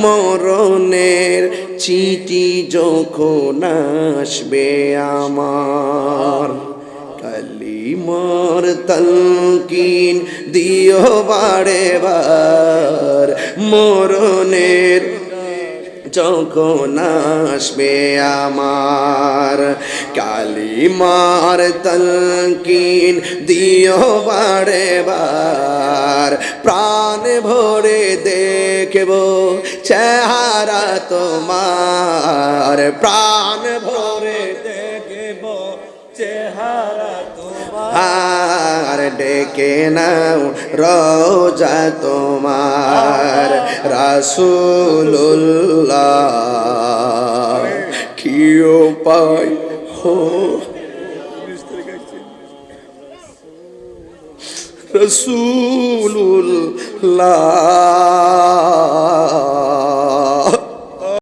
মরণের চিঠি যখন আসবে আমার, কালিমার তালকিন দিও বারে বার। মরণের যখন আসবে আমার, কালিমার তালকিন দিও বারে বার। প্রাণ ভরে দেখব চেহারা তোমার, প্রাণ ভরে দেখব চেহারা তোমার, আর ডেকে নাও রোজা তোমার। রাসূলুল্লাহ কি উপায় হো, রাসূলুল্লাহ